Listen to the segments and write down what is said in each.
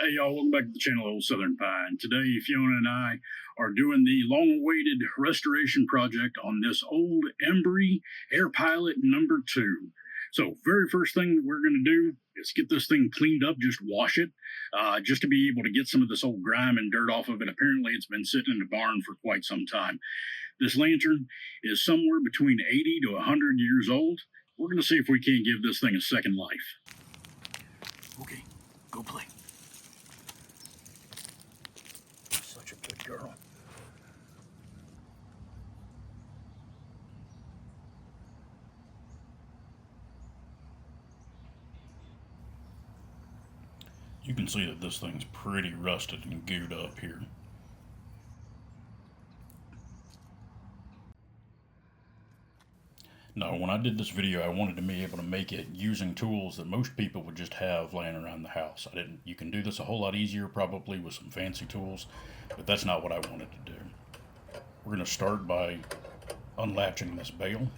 Hey y'all, welcome back to the channel Old Southern Pine. Today Fiona and I are doing the long-awaited restoration project on this old Embury Air Pilot number 2. So very first thing that we're going to do is get this thing cleaned up, just wash it, just to be able to get some of this old grime and dirt off of it. Apparently it's been sitting in the barn for quite some time. This lantern is somewhere between 80 to 100 years old. We're going to see if we can't give this thing a second life. Okay, go play. Such a good girl. You can see that this thing's pretty rusted and gooed up here. Now, when I did this video, I wanted to be able to make it using tools that most people would just have laying around the house. You can do this a whole lot easier probably with some fancy tools, but that's not what I wanted to do. We're going to start by unlatching this bale.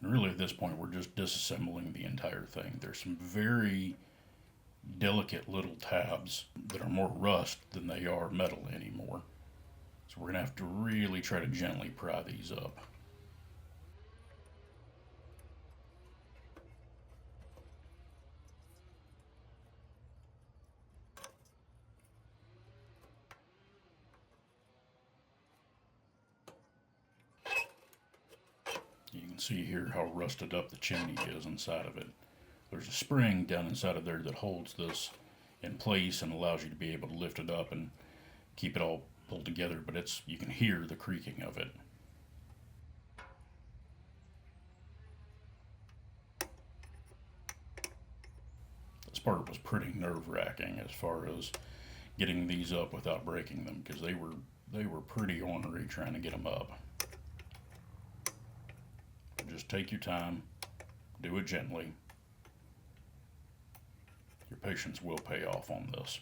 And really at this point we're just disassembling the entire thing. There's some very delicate little tabs that are more rust than they are metal anymore. So we're going to have to really try to gently pry these up. You can see here how rusted up the chimney is inside of it. There's a spring down inside of there that holds this in place and allows you to be able to lift it up and keep it all pulled together, but you can hear the creaking of it. This part was pretty nerve-wracking as far as getting these up without breaking them, because they were pretty ornery trying to get them up. But just take your time, do it gently. Your patience will pay off on this.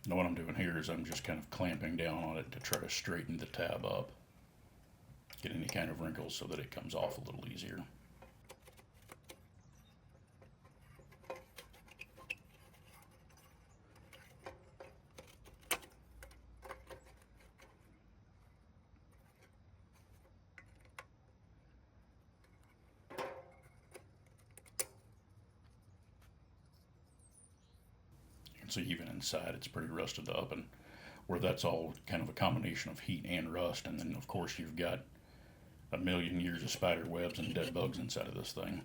Now what I'm doing here is I'm just kind of clamping down on it to try to straighten the tab up, get any kind of wrinkles so that it comes off a little easier. So even inside it's pretty rusted up, and where that's all kind of a combination of heat and rust, and then of course you've got a million years of spider webs and dead bugs inside of this thing.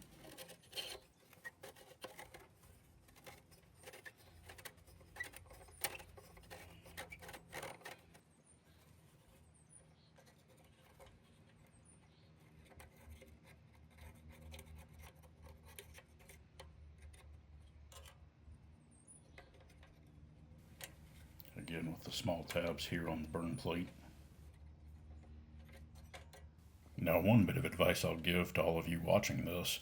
Again with the small tabs here on the burn plate. Now, one bit of advice I'll give to all of you watching this: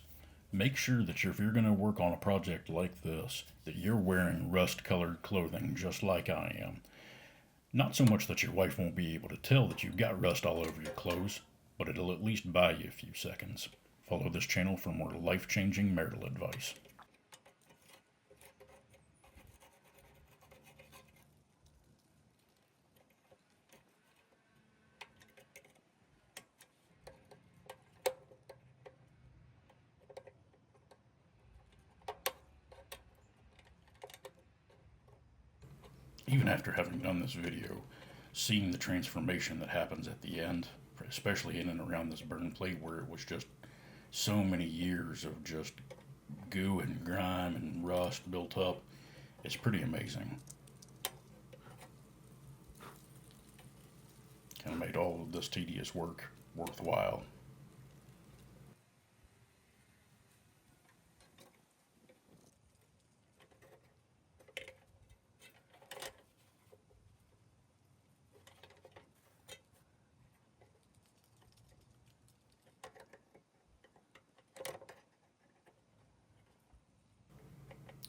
make sure that if you're going to work on a project like this, that you're wearing rust-colored clothing just like I am. Not so much that your wife won't be able to tell that you've got rust all over your clothes, but it'll at least buy you a few seconds. Follow this channel for more life-changing marital advice. Even after having done this video, seeing the transformation that happens at the end, especially in and around this burn plate where it was just so many years of just goo and grime and rust built up, it's pretty amazing. Kind of made all of this tedious work worthwhile.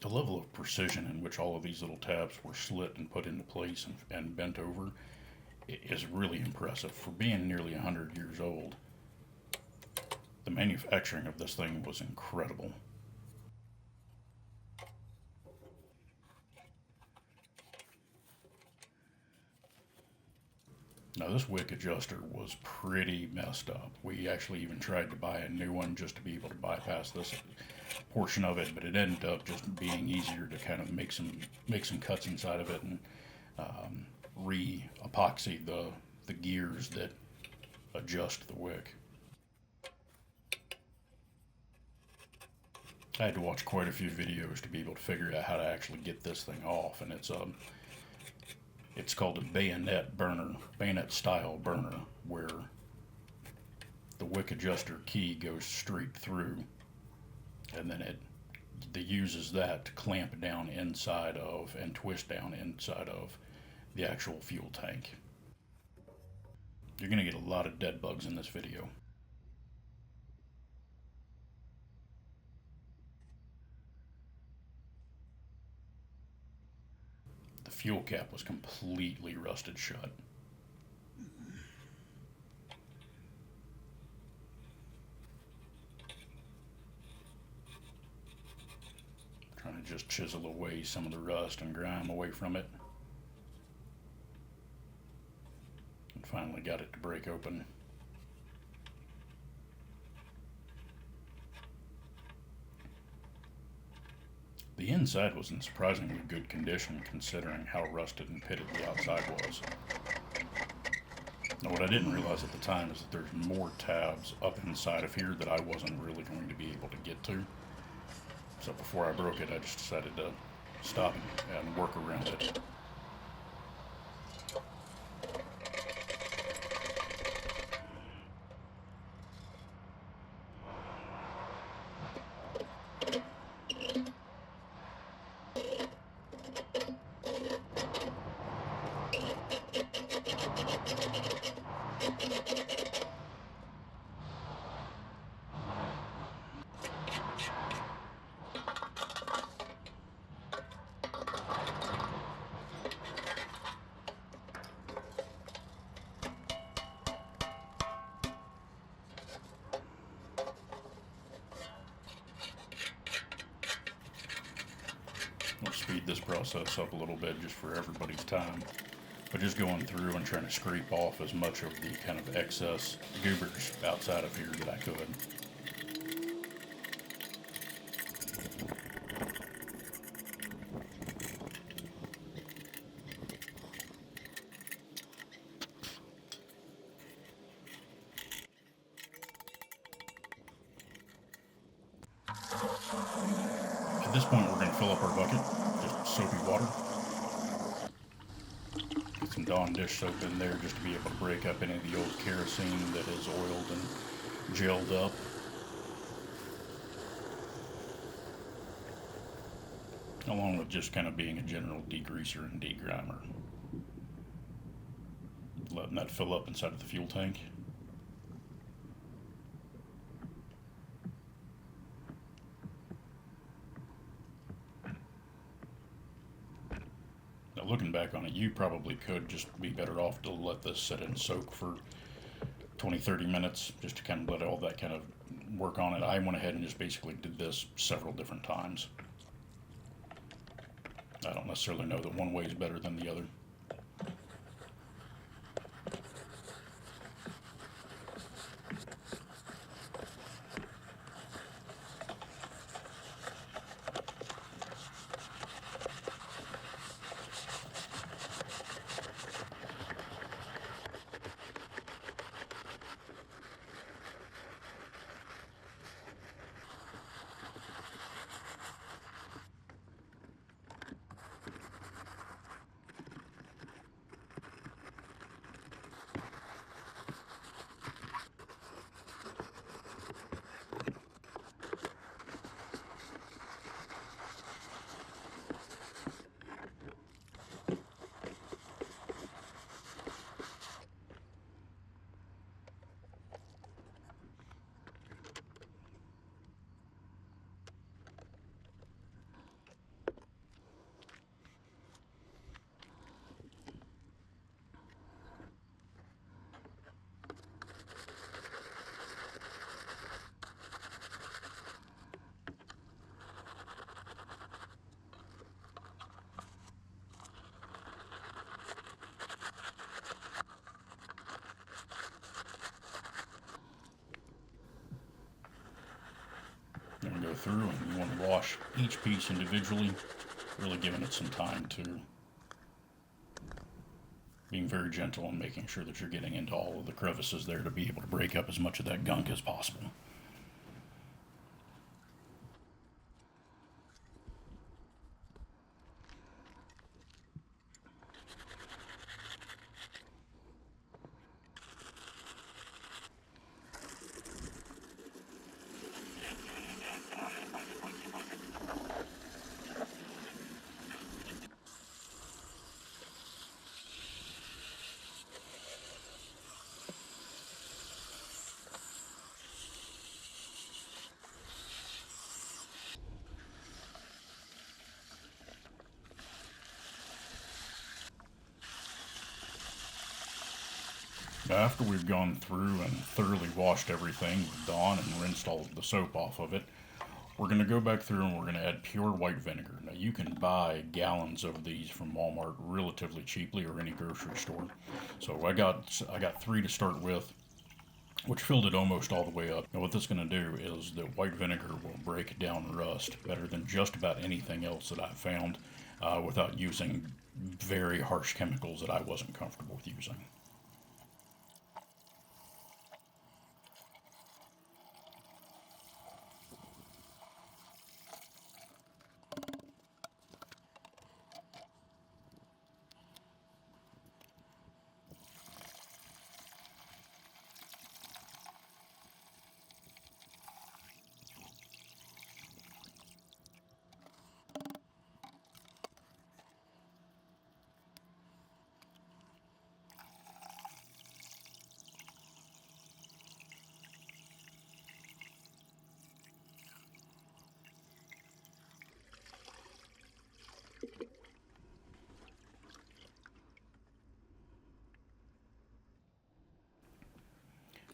The level of precision in which all of these little tabs were slit and put into place and bent over is really impressive. For being nearly 100 years old, the manufacturing of this thing was incredible. Now, this wick adjuster was pretty messed up. We actually even tried to buy a new one just to be able to bypass this portion of it, but it ended up just being easier to kind of make some cuts inside of it and re-epoxy the gears that adjust the wick. I had to watch quite a few videos to be able to figure out how to actually get this thing off, and it's called a bayonet style burner, where the wick adjuster key goes straight through, and then it uses that to clamp down inside of and twist down inside of the actual fuel tank. You're going to get a lot of dead bugs in this video. The fuel cap was completely rusted shut. Trying to just chisel away some of the rust and grime away from it. And finally got it to break open. The inside was in surprisingly good condition considering how rusted and pitted the outside was. Now, what I didn't realize at the time is that there's more tabs up inside of here that I wasn't really going to be able to get to. So before I broke it, I just decided to stop and work around it. We'll speed this process up a little bit just for everybody's time. But just going through and trying to scrape off as much of the kind of excess goobers outside of here that I could. At this point, we're going to fill up our bucket, just soapy water. Get some Dawn dish soap in there just to be able to break up any of the old kerosene that is oiled and gelled up. Along with just kind of being a general degreaser and degrimer. Letting that fill up inside of the fuel tank. Looking back on it, you probably could just be better off to let this sit and soak for 20-30 minutes just to kind of let all that kind of work on it. I went ahead and just basically did this several different times. I don't necessarily know that one way is better than the other. go through and you want to wash each piece individually, really giving it some time to being very gentle and making sure that you're getting into all of the crevices there to be able to break up as much of that gunk as possible. After we've gone through and thoroughly washed everything with Dawn and rinsed all of the soap off of it, we're going to go back through and we're going to add pure white vinegar. Now you can buy gallons of these from Walmart relatively cheaply or any grocery store. So I got 3 to start with, which filled it almost all the way up. Now what this is going to do is that white vinegar will break down rust better than just about anything else that I've found without using very harsh chemicals that I wasn't comfortable with using.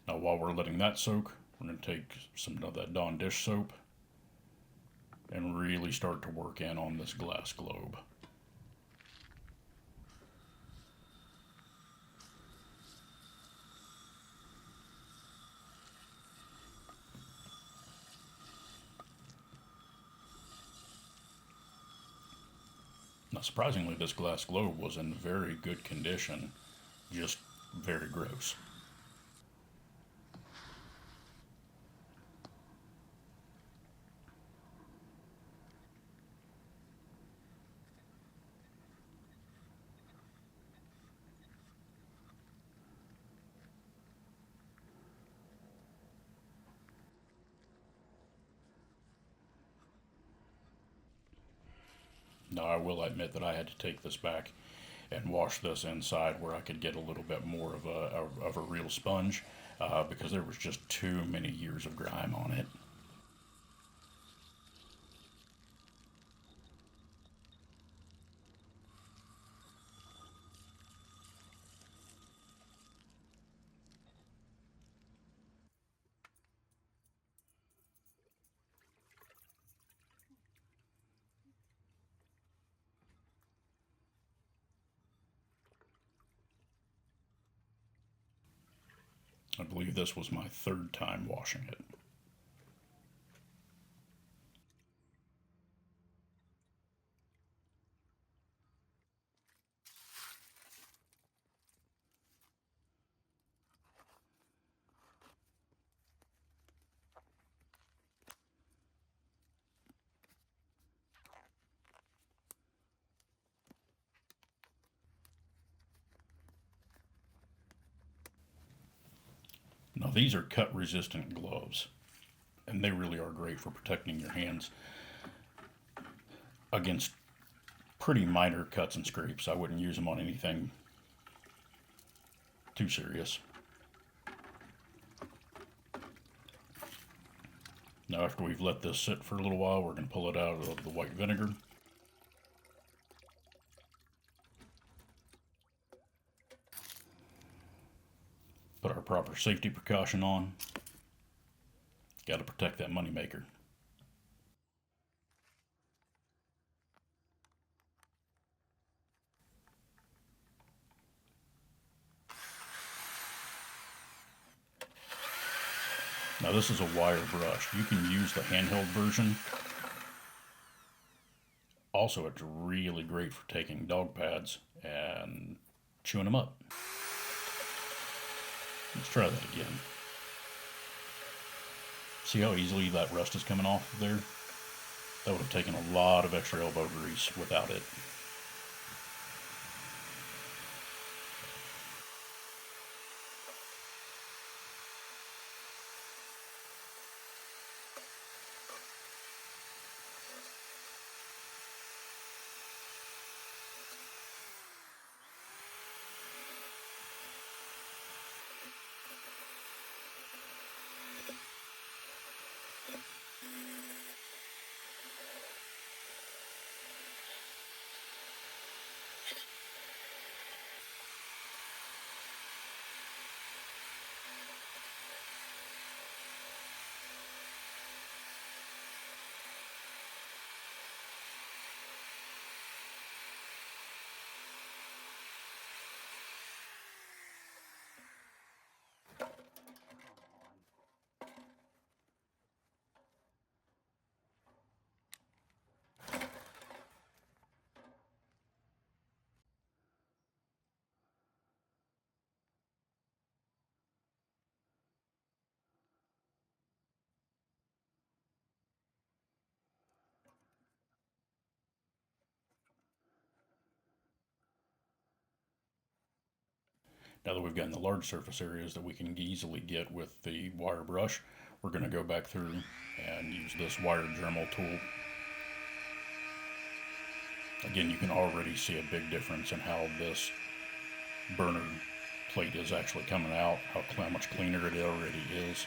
Now while we're letting that soak, we're going to take some of that Dawn dish soap and really start to work in on this glass globe. Now surprisingly, this glass globe was in very good condition, just very gross. Now I will admit that I had to take this back and wash this inside where I could get a little bit more of a real sponge because there was just too many years of grime on it. I believe this was my 3rd time washing it. Now these are cut resistant gloves, and they really are great for protecting your hands against pretty minor cuts and scrapes. I wouldn't use them on anything too serious. Now after we've let this sit for a little while, we're going to pull it out of the white vinegar. Put our proper safety precaution on. Got to protect that money maker. Now this is a wire brush. You can use the handheld version. Also, it's really great for taking dog pads and chewing them up. Let's try that again. See how easily that rust is coming off there? That would have taken a lot of extra elbow grease without it. Now that we've gotten the large surface areas that we can easily get with the wire brush, we're going to go back through and use this wire Dremel tool. Again, you can already see a big difference in how this burner plate is actually coming out, how much cleaner it already is.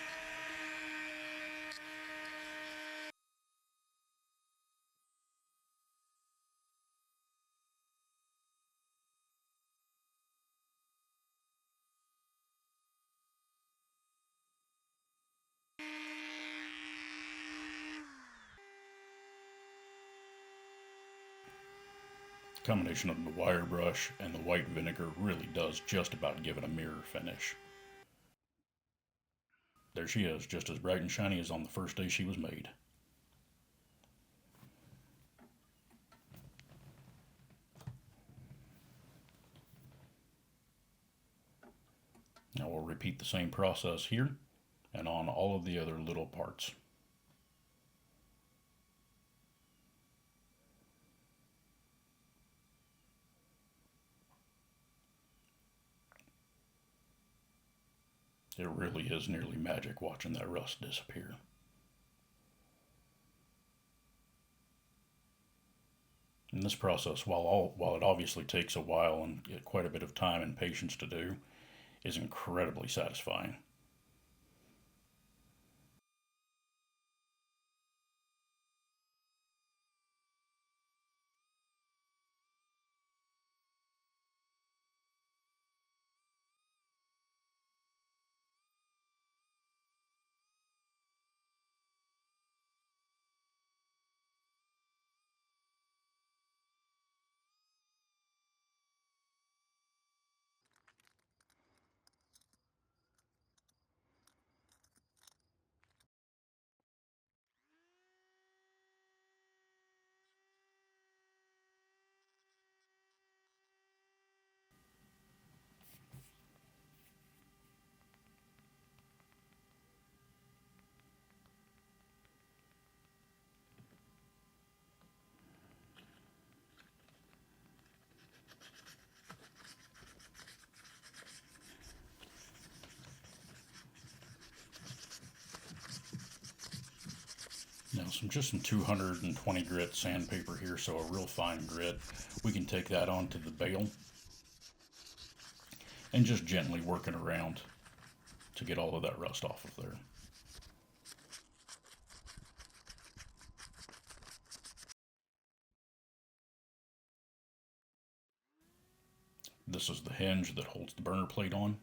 The combination of the wire brush and the white vinegar really does just about give it a mirror finish. There she is, just as bright and shiny as on the first day she was made. Now we'll repeat the same process here and on all of the other little parts. It really is nearly magic watching that rust disappear. And this process, while it obviously takes a while and quite a bit of time and patience to do, is incredibly satisfying. Now just some 220 grit sandpaper here, so a real fine grit. We can take that onto the bale and just gently work it around to get all of that rust off of there. This is the hinge that holds the burner plate on.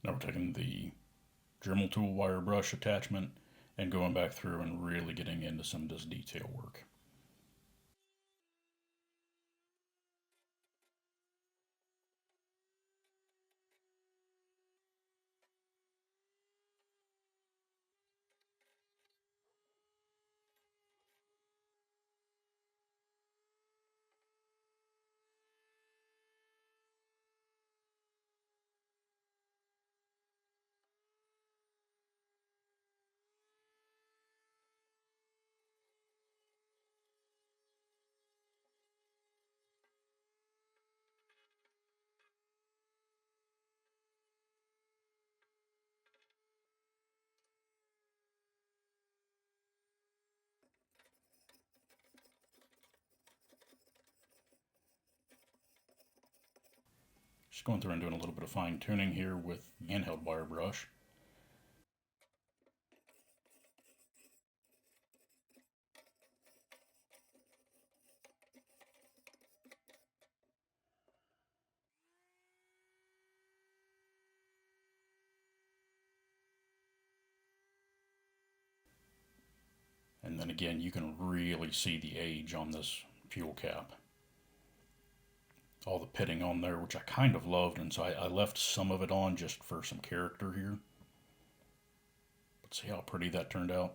Now we're taking the Dremel tool wire brush attachment and going back through and really getting into some of this detail work. Just going through and doing a little bit of fine tuning here with the handheld wire brush. And then again, you can really see the age on this fuel cap. All the pitting on there, which I kind of loved, and so I left some of it on just for some character here. But see how pretty that turned out?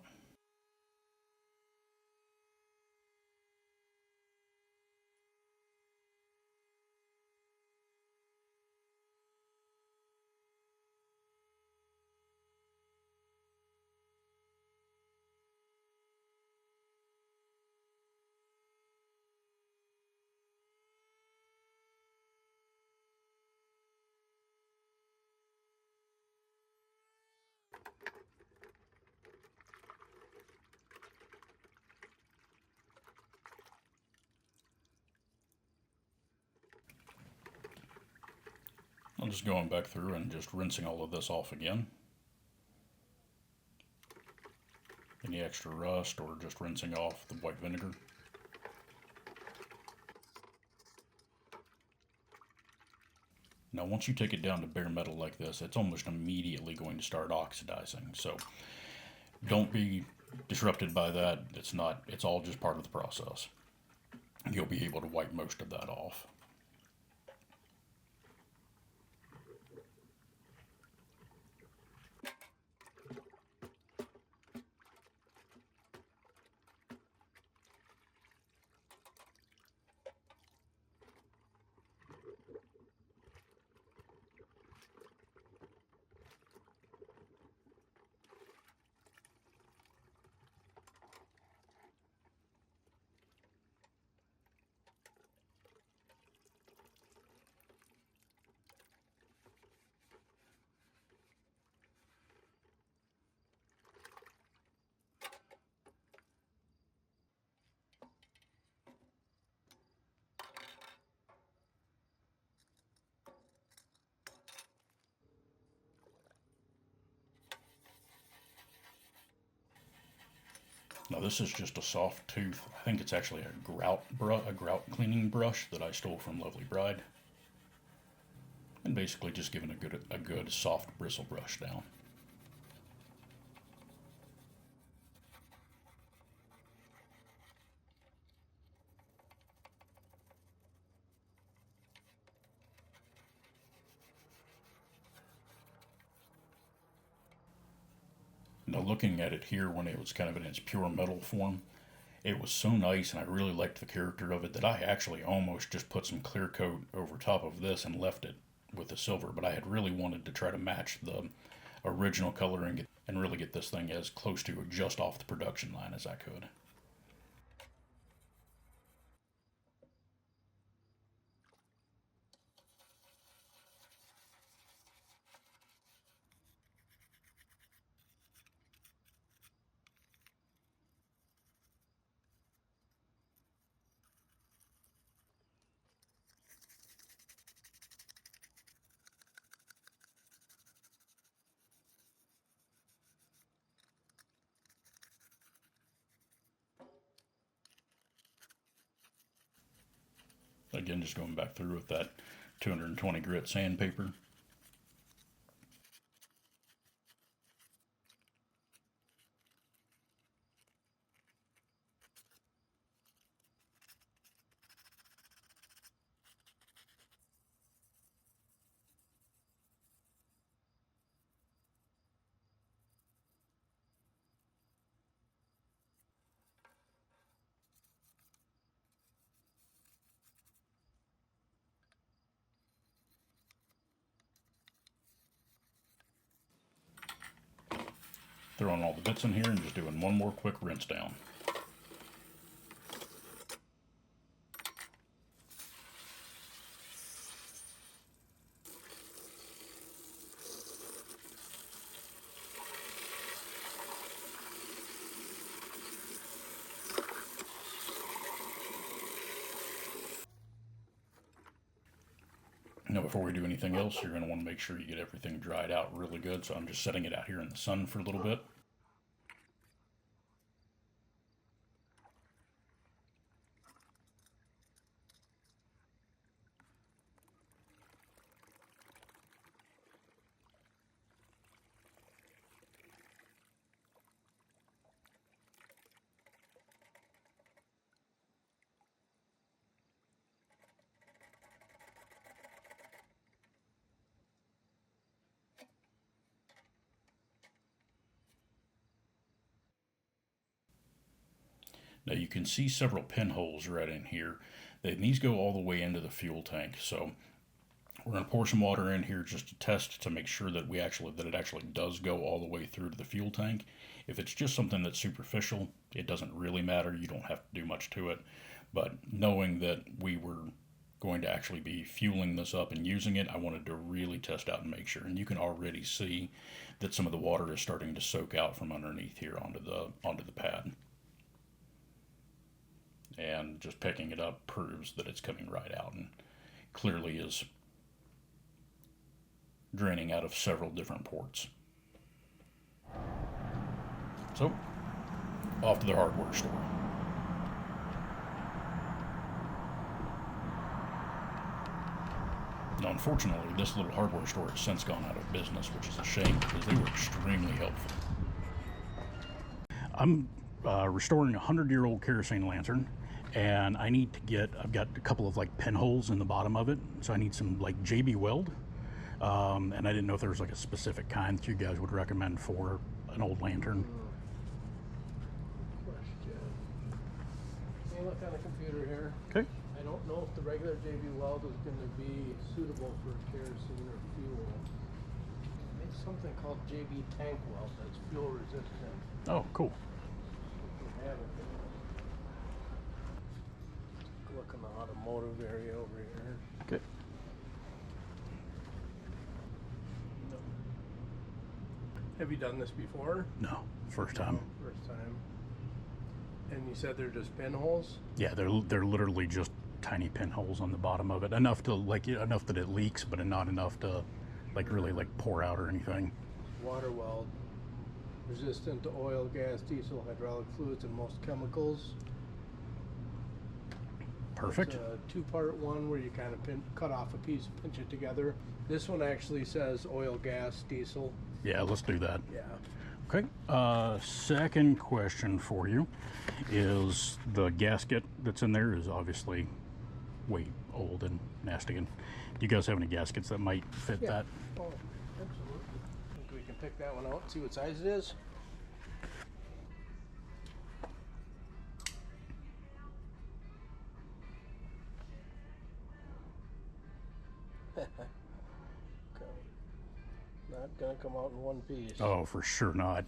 I'm just going back through and just rinsing all of this off again. Any extra rust or just rinsing off the white vinegar. Now once you take it down to bare metal like this, it's almost immediately going to start oxidizing. So don't be disrupted by that. It's all just part of the process. You'll be able to wipe most of that off. Now this is just a soft tooth. I think it's actually a grout cleaning brush that I stole from Lovely Bride. And basically just giving a good soft bristle brush down. Now looking at it here when it was kind of in its pure metal form, it was so nice and I really liked the character of it that I actually almost just put some clear coat over top of this and left it with the silver, but I had really wanted to try to match the original color and really get this thing as close to just off the production line as I could. Again, just going back through with that 220 grit sandpaper. throwing all the bits in here and just doing one more quick rinse down. Now before we do anything else, you're going to want to make sure you get everything dried out really good, so I'm just setting it out here in the sun for a little bit. Now you can see several pinholes right in here. These go all the way into the fuel tank. So we're going to pour some water in here just to test to make sure that it actually does go all the way through to the fuel tank. If it's just something that's superficial, it doesn't really matter. You don't have to do much to it. But knowing that we were going to actually be fueling this up and using it, I wanted to really test out and make sure. And you can already see that some of the water is starting to soak out from underneath here onto the pad. And just picking it up proves that it's coming right out and clearly is draining out of several different ports. So, off to the hardware store. Now, unfortunately, this little hardware store has since gone out of business, which is a shame because they were extremely helpful. I'm restoring a 100-year-old kerosene lantern, and I've got a couple of like pinholes in the bottom of it, so I need some like JB Weld, and I didn't know if there was like a specific kind that you guys would recommend for an old lantern. Question. Let me look on the computer here. Okay. I don't know if the regular JB Weld is going to be suitable for kerosene or fuel. It's something called JB Tank Weld that's fuel resistant. Oh, cool. We have it. Look in the automotive area over here. Okay. No. Have you done this before? No, first time. First time. And you said they're just pinholes? Yeah, they're literally just tiny pinholes on the bottom of it, enough that it leaks, but not enough to really pour out or anything. Water weld, resistant to oil, gas, diesel, hydraulic fluids, and most chemicals. Perfect. It's a two-part one where you kind of cut off a piece, pinch it together. This one actually says oil, gas, diesel. Yeah, let's do that. Yeah. Okay. Second question for you is the gasket that's in there is obviously way old and nasty. And do you guys have any gaskets that might fit that? Oh, absolutely. Think we can pick that one out and see what size it is. Okay. Not gonna come out in one piece. Oh, for sure not.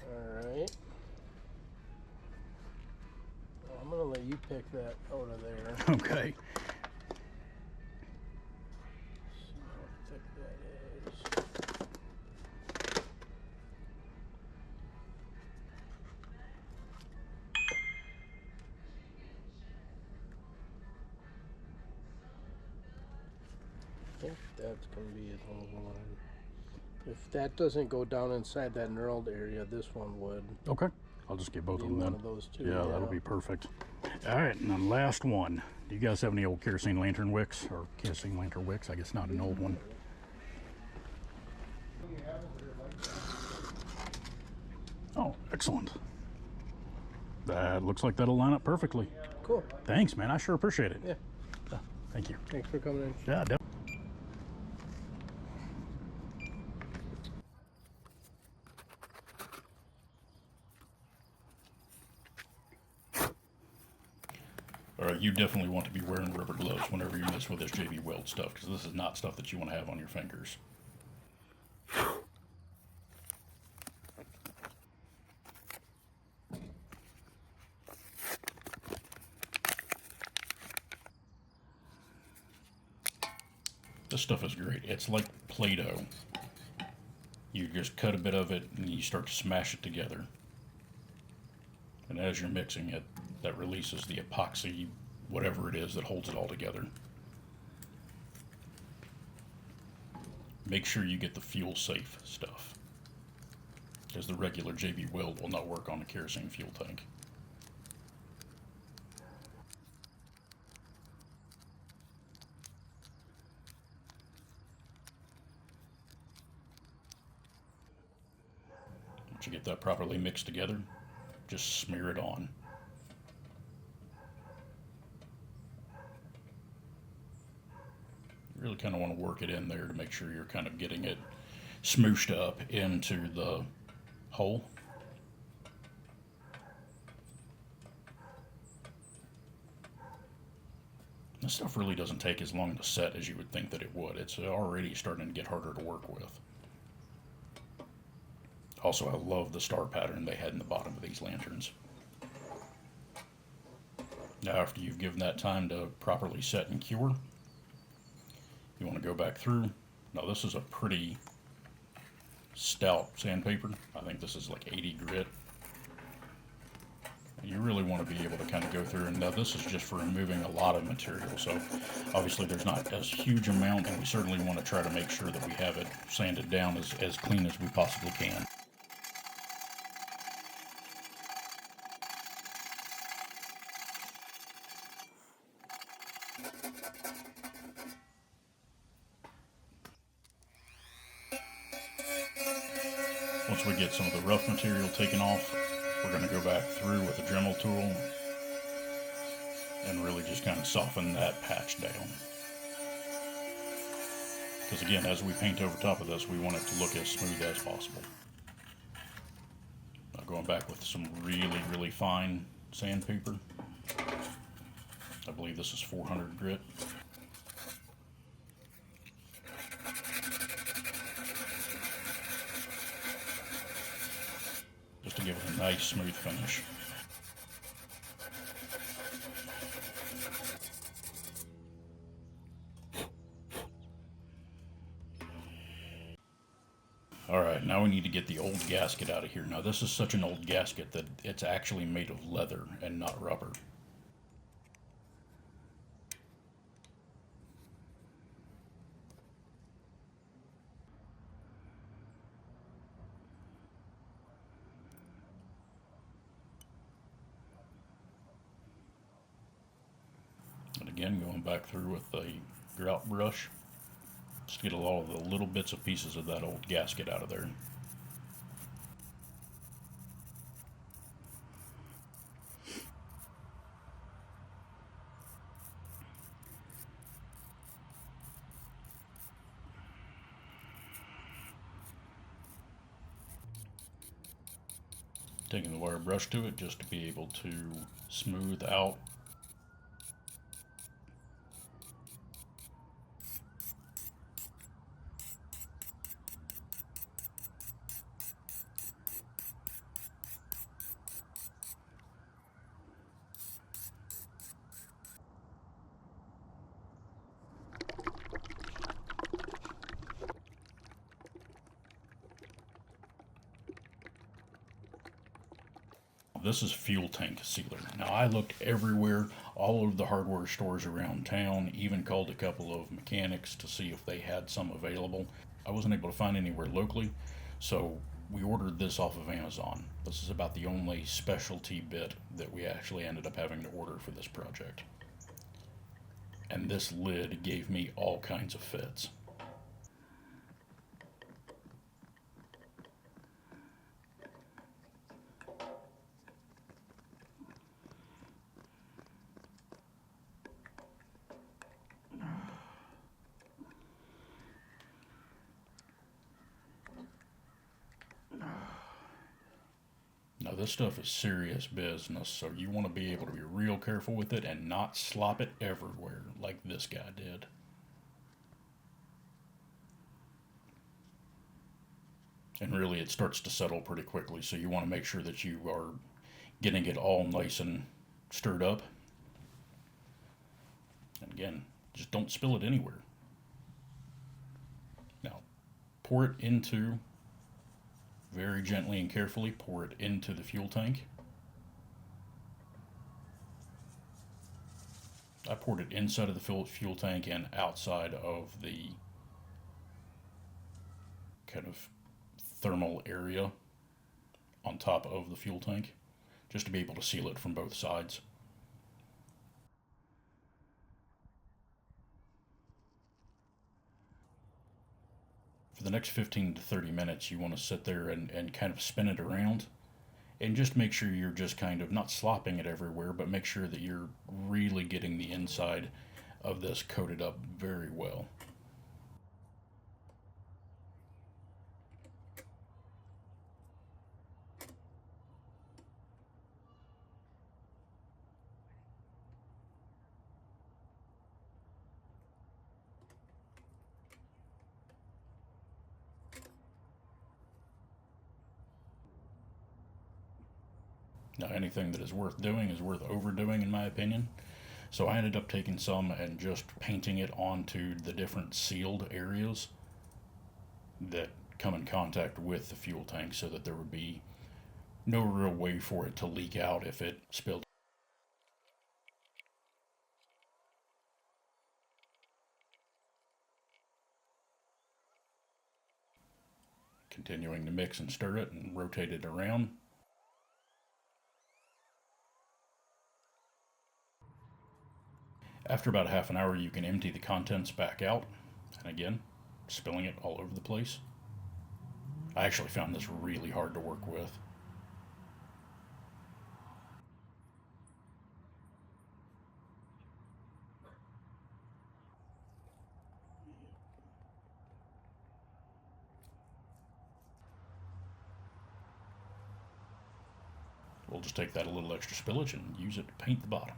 Alright. I'm gonna let you pick that out of there. Okay. See how thick that is. I think that's gonna be it. Hold on. If that doesn't go down inside that knurled area, this one would. Okay. I'll just get both of them One then. of those two. Yeah, that'll be perfect. All right, and then last one. Do you guys have any old kerosene lantern wicks? Or kerosene lantern wicks? I guess not an old one. Oh, excellent. That looks like that'll line up perfectly. Cool. Thanks, man. I sure appreciate it. Yeah. Thank you. Thanks for coming in. Yeah, definitely. All right, you definitely want to be wearing rubber gloves whenever you mess with this JB Weld stuff, because this is not stuff that you want to have on your fingers. This stuff is great. It's like Play-Doh. You just cut a bit of it and you start to smash it together. And as you're mixing it, that releases the epoxy, whatever it is that holds it all together. Make sure you get the fuel safe stuff, because the regular JB Weld will not work on a kerosene fuel tank. Once you get that properly mixed together, just smear it on. You really kind of want to work it in there to make sure you're kind of getting it smooshed up into the hole. This stuff really doesn't take as long to set as you would think that it would. It's already starting to get harder to work with. Also, I love the star pattern they had in the bottom of these lanterns. Now, after you've given that time to properly set and cure, you want to go back through. Now, this is a pretty stout sandpaper. I think this is like 80 grit. You really want to be able to kind of go through, and now this is just for removing a lot of material, so obviously there's not a huge amount, and we certainly want to try to make sure that we have it sanded down as clean as we possibly can. Once we get some of the rough material taken off, we're going to go back through with a Dremel tool and really just kind of soften that patch down. Because again, as we paint over top of this, we want it to look as smooth as possible. Now going back with some really, really fine sandpaper. I believe this is 400 grit. Just to give it a nice smooth finish. Alright, now we need to get the old gasket out of here. Now this is such an old gasket that it's actually made of leather and not rubber. And again, going back through with a grout brush, just get all of the little bits and pieces of that old gasket out of there. Taking the wire brush to it just to be able to smooth out This is fuel tank sealer. Now I looked everywhere, all over the hardware stores around town, even called a couple of mechanics to see if they had some available. I wasn't able to find anywhere locally, so we ordered this off of Amazon. This is about the only specialty bit that we actually ended up having to order for this project. And this lid gave me all kinds of fits. Now this stuff is serious business, so you want to be able to be real careful with it and not slop it everywhere like this guy did. And really it starts to settle pretty quickly, so you want to make sure that you are getting it all nice and stirred up. And again, just don't spill it anywhere. pour it into, very gently and carefully, pour it into the fuel tank. I poured it inside of the fuel tank and outside of the kind of thermal area on top of the fuel tank, just to be able to seal it from both sides. For the next 15 to 30 minutes, you want to sit there and kind of spin it around and just make sure you're just kind of not slopping it everywhere, but make sure that you're really getting the inside of this coated up very well. Now, anything that is worth doing is worth overdoing, in my opinion. So I ended up taking some and just painting it onto the different sealed areas that come in contact with the fuel tank, so that there would be no real way for it to leak out if it spilled. Continuing to mix and stir it and rotate it around. After about half an hour, you can empty the contents back out, and again, spilling it all over the place. I actually found this really hard to work with. We'll just take that a little extra spillage and use it to paint the bottom.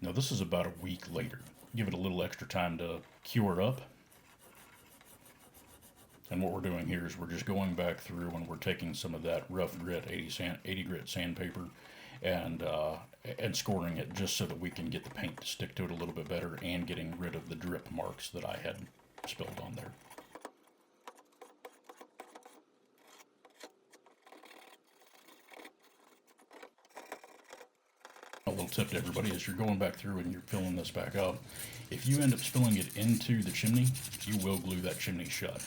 Now this is about a week later. Give it a little extra time to cure up. And what we're doing here is we're just going back through and we're taking some of that rough grit 80 grit sandpaper and scoring it just so that we can get the paint to stick to it a little bit better, and getting rid of the drip marks that I had spilled on there. A little tip to everybody: as you're going back through and you're filling this back up, if you end up spilling it into the chimney, you will glue that chimney shut.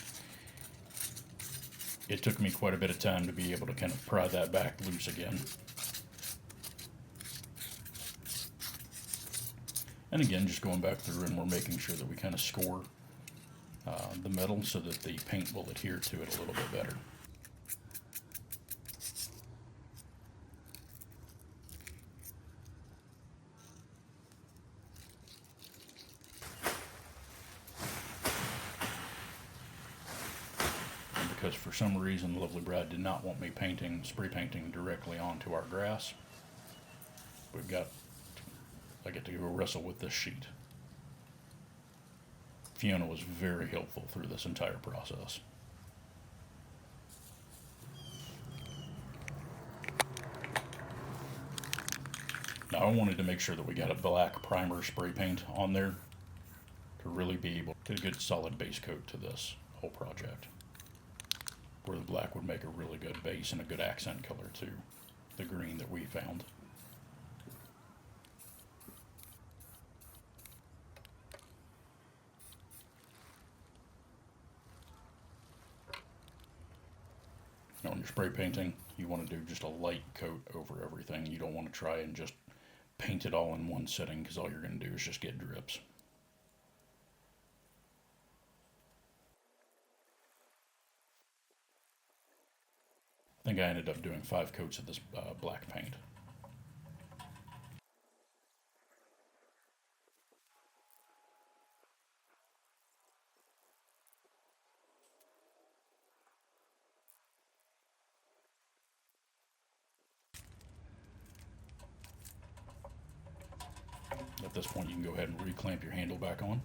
It took me quite a bit of time to be able to kind of pry that back loose again. And again, just going back through and we're making sure that we kind of score the metal so that the paint will adhere to it a little bit better. Because for some reason Lovely Brad did not want me spray painting directly onto our grass, I get to go wrestle with this sheet. Fiona was very helpful through this entire process. Now I wanted to make sure that we got a black primer spray paint on there to really be able to get a good solid base coat to this whole project, where the black would make a really good base and a good accent color to the green that we found. Now when you're spray painting, you want to do just a light coat over everything. You don't want to try and just paint it all in one sitting, because all you're going to do is just get drips. I think I ended up doing 5 coats of this black paint. At this point, you can go ahead and reclamp your handle back on.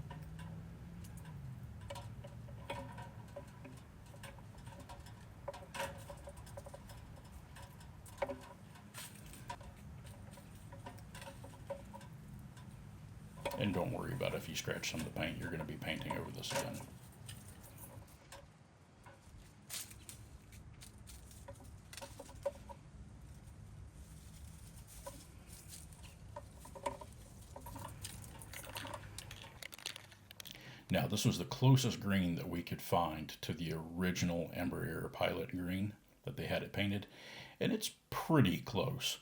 And don't worry about if you scratch some of the paint, you're going to be painting over this again. Now, this was the closest green that we could find to the original Embury Air Pilot green that they had it painted, and it's pretty close.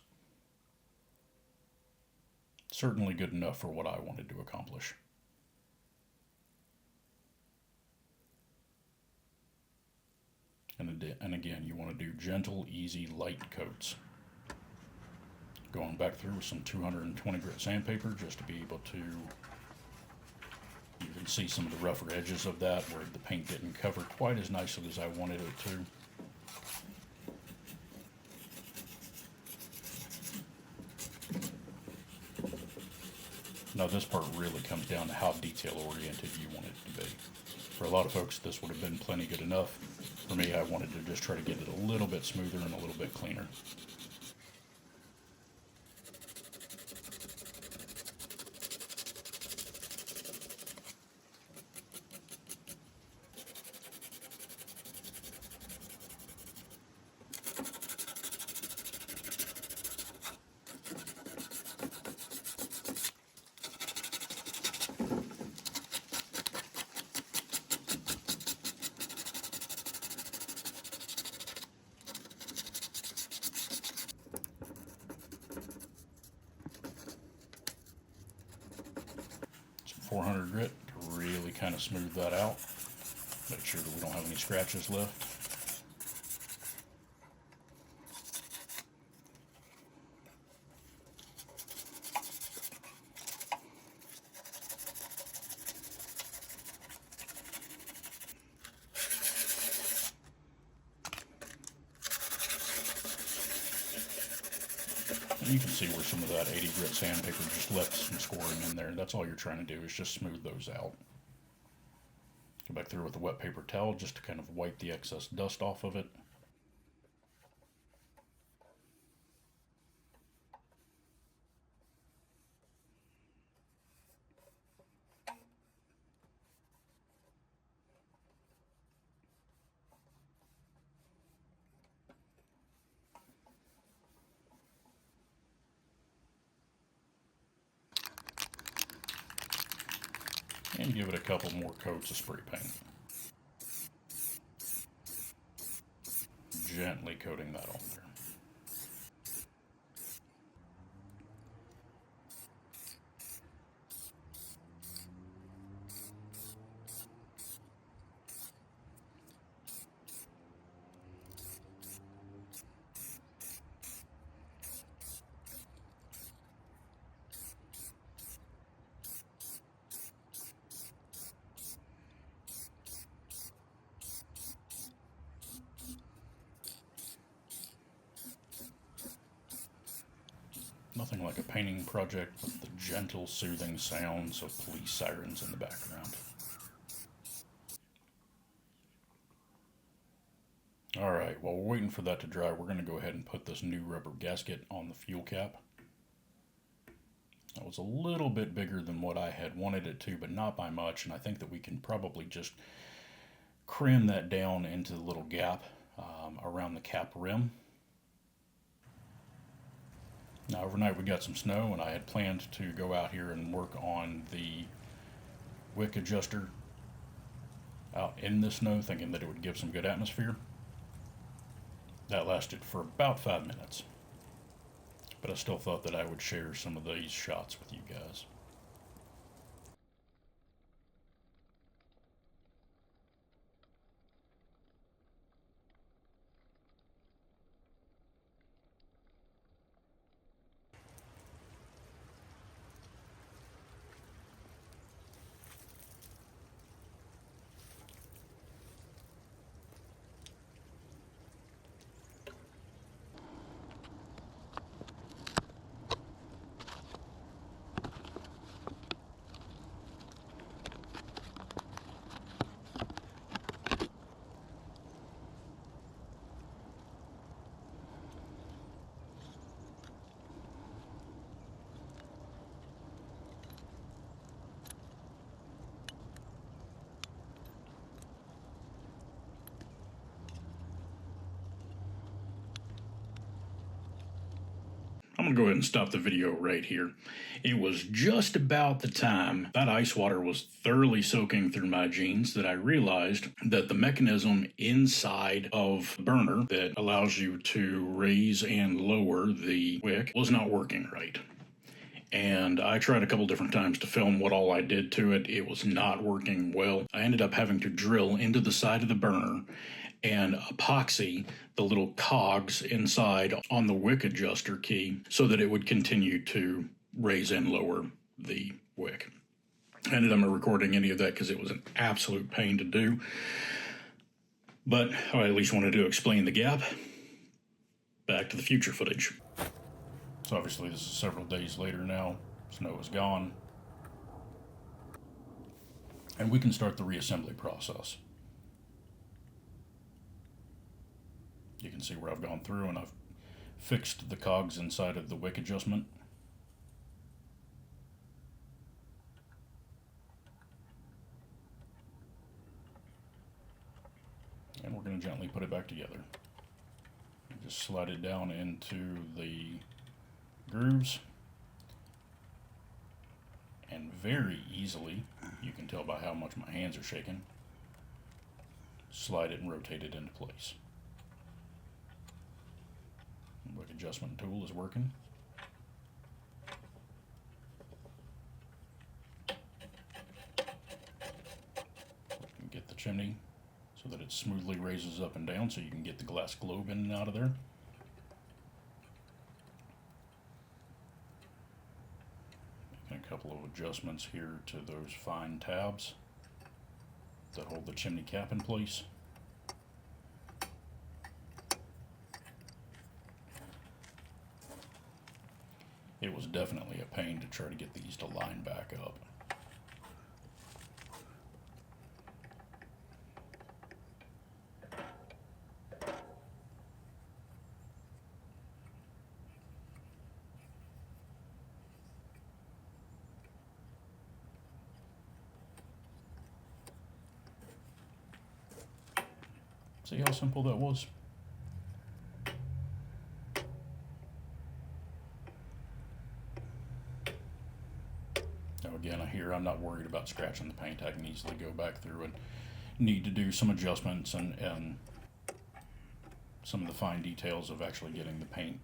Certainly good enough for what I wanted to accomplish. And again, you want to do gentle, easy, light coats. Going back through with some 220 grit sandpaper just to be able to, you can see some of the rougher edges of that where the paint didn't cover quite as nicely as I wanted it to. Now this part really comes down to how detail oriented you want it to be. For a lot of folks, this would have been plenty good enough. For me, I wanted to just try to get it a little bit smoother and a little bit cleaner. Some 400 grit to really kind of smooth that out. Make sure that we don't have any scratches left. And you can see where some of that 80 grit sandpaper just left some scoring in there. That's all you're trying to do is just smooth those out. Go back through with a wet paper towel just to kind of wipe the excess dust off of it. And give it a couple more coats of spray paint. Gently coating that on there. Nothing like a painting project with the gentle, soothing sounds of police sirens in the background. Alright, while we're waiting for that to dry, we're going to go ahead and put this new rubber gasket on the fuel cap. That was a little bit bigger than what I had wanted it to, but not by much, and I think that we can probably just cram that down into the little gap around the cap rim. Now overnight we got some snow, and I had planned to go out here and work on the wick adjuster out in the snow, thinking that it would give some good atmosphere. That lasted for about 5 minutes, but I still thought that I would share some of these shots with you guys. going to go ahead and stop the video right here. It was just about the time that ice water was thoroughly soaking through my jeans that I realized that the mechanism inside of the burner that allows you to raise and lower the wick was not working right. And I tried a couple different times to film what all I did to it. It was not working well. I ended up having to drill into the side of the burner and epoxy the little cogs inside on the wick adjuster key so that it would continue to raise and lower the wick. I ended up not recording any of that because it was an absolute pain to do. But I at least wanted to explain the gap. Back to the future footage. So obviously this is several days later now. Snow is gone. And we can start the reassembly process. You can see where I've gone through and I've fixed the cogs inside of the wick adjustment. And we're going to gently put it back together. Just slide it down into the grooves. And very easily, you can tell by how much my hands are shaking, slide it and rotate it into place. The wick adjustment tool is working. Get the chimney so that it smoothly raises up and down so you can get the glass globe in and out of there. Making a couple of adjustments here to those fine tabs that hold the chimney cap in place. It was definitely a pain to try to get these to line back up. See how simple that was? Now again, I'm not worried about scratching the paint. I can easily go back through and need to do some adjustments and some of the fine details of actually getting the paint.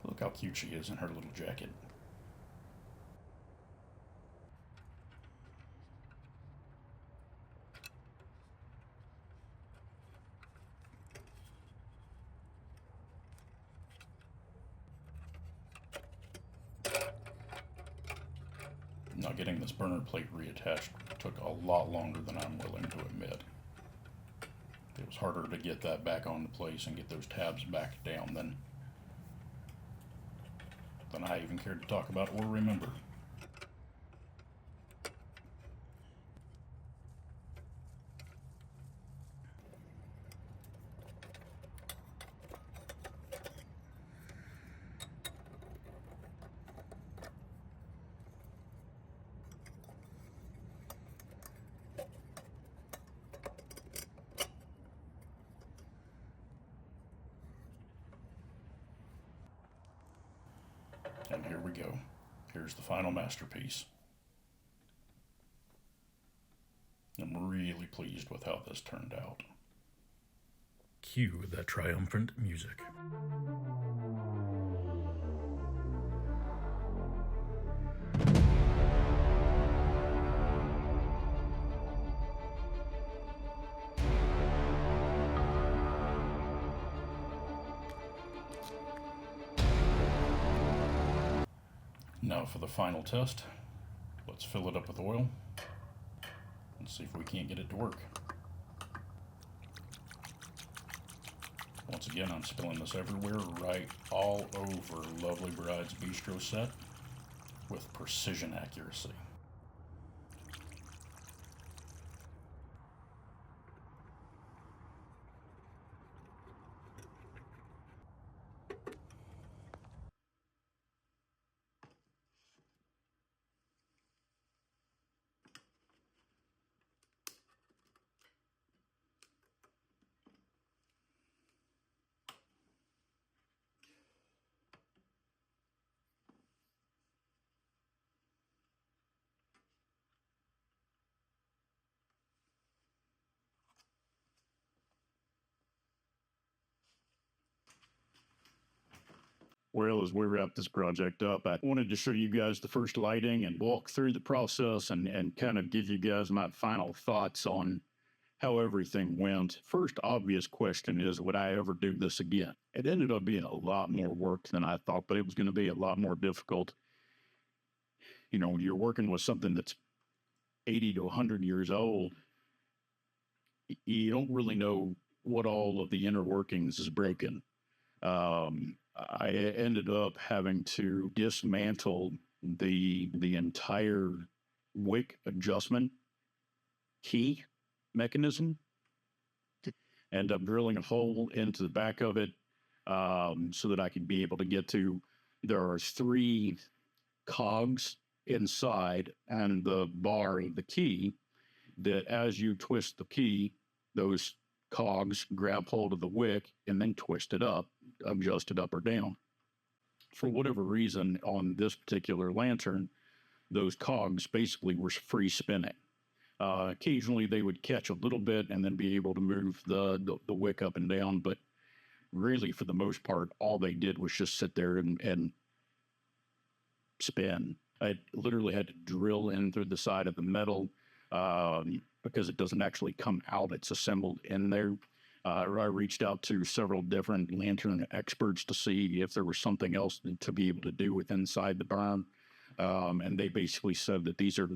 Look how cute she is in her little jacket. Now getting this burner plate reattached took a lot longer than I'm willing to admit. It was harder to get that back onto place and get those tabs back down than I even cared to talk about or remember. And here we go. Here's the final masterpiece. I'm really pleased with how this turned out. Cue that triumphant music. Now for the final test, let's fill it up with oil and see if we can't get it to work. Once again, I'm spilling this everywhere, right all over Lovely Bride's bistro set with precision accuracy. Well, as we wrap this project up, I wanted to show you guys the first lighting and walk through the process and kind of give you guys my final thoughts on how everything went. First obvious question is, would I ever do this again? It ended up being a lot more work than I thought, but it was going to be a lot more difficult. You know, when you're working with something that's 80 to 100 years old, you don't really know what all of the inner workings is breaking. I ended up having to dismantle the entire wick adjustment key mechanism, end up drilling a hole into the back of it so that I could be able to get to. There are 3 cogs inside and the bar of the key that as you twist the key, those cogs grab hold of the wick and then twist it up, adjust it up or down. For whatever reason, on this particular lantern, those cogs basically were free spinning. Occasionally they would catch a little bit and then be able to move the wick up and down, but really for the most part, all they did was just sit there and spin. I literally had to drill in through the side of the metal because it doesn't actually come out. It's assembled in there. I reached out to several different lantern experts to see if there was something else to be able to do with inside the barn. And they basically said that these are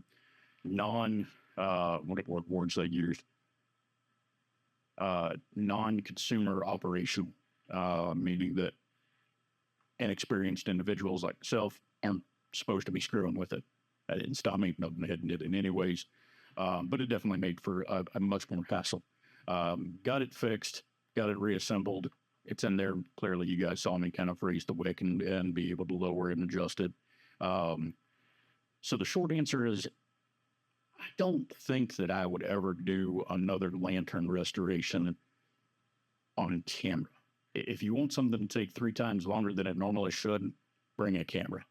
what words they used? Non-consumer operation, meaning that inexperienced individuals like myself aren't supposed to be screwing with it. That didn't stop me from hitting it in any ways, but it definitely made for a much more hassle. Got it fixed, got it reassembled. It's in there. Clearly, you guys saw me kind of raise the wick and be able to lower it and adjust it. So the short answer is, I don't think that I would ever do another lantern restoration on camera. If you want something to take 3 times longer than it normally should, bring a camera.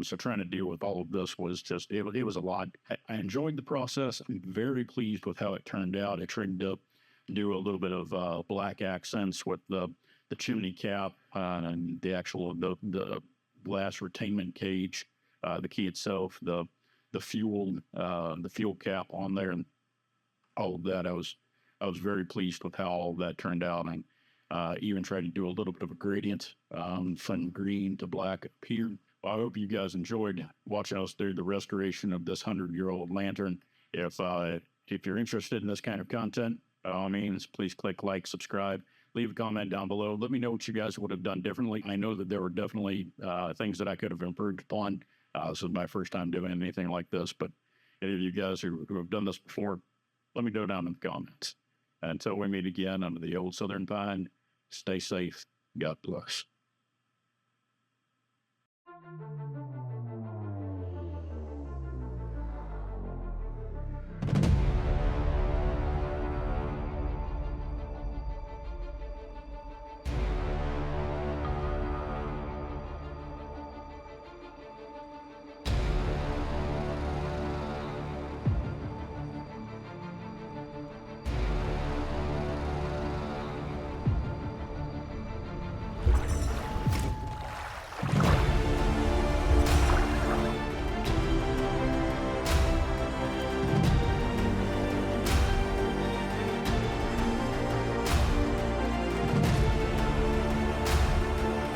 So trying to deal with all of this was just, it was a lot. I enjoyed the process. I'm very pleased with how it turned out. I tried to do a little bit of black accents with the chimney cap and the actual, the glass retainment cage, the key itself, the fuel cap on there and all of that. I was very pleased with how all of that turned out. And even tried to do a little bit of a gradient from green to black up here. Well, I hope you guys enjoyed watching us do the restoration of this 100-year-old lantern. If you're interested in this kind of content, by all means, please click like, subscribe, leave a comment down below. Let me know what you guys would have done differently. I know that there were definitely things that I could have improved upon. This is my first time doing anything like this, but any of you guys who have done this before, let me know down in the comments. Until we meet again under the old Southern Pine, stay safe. God bless.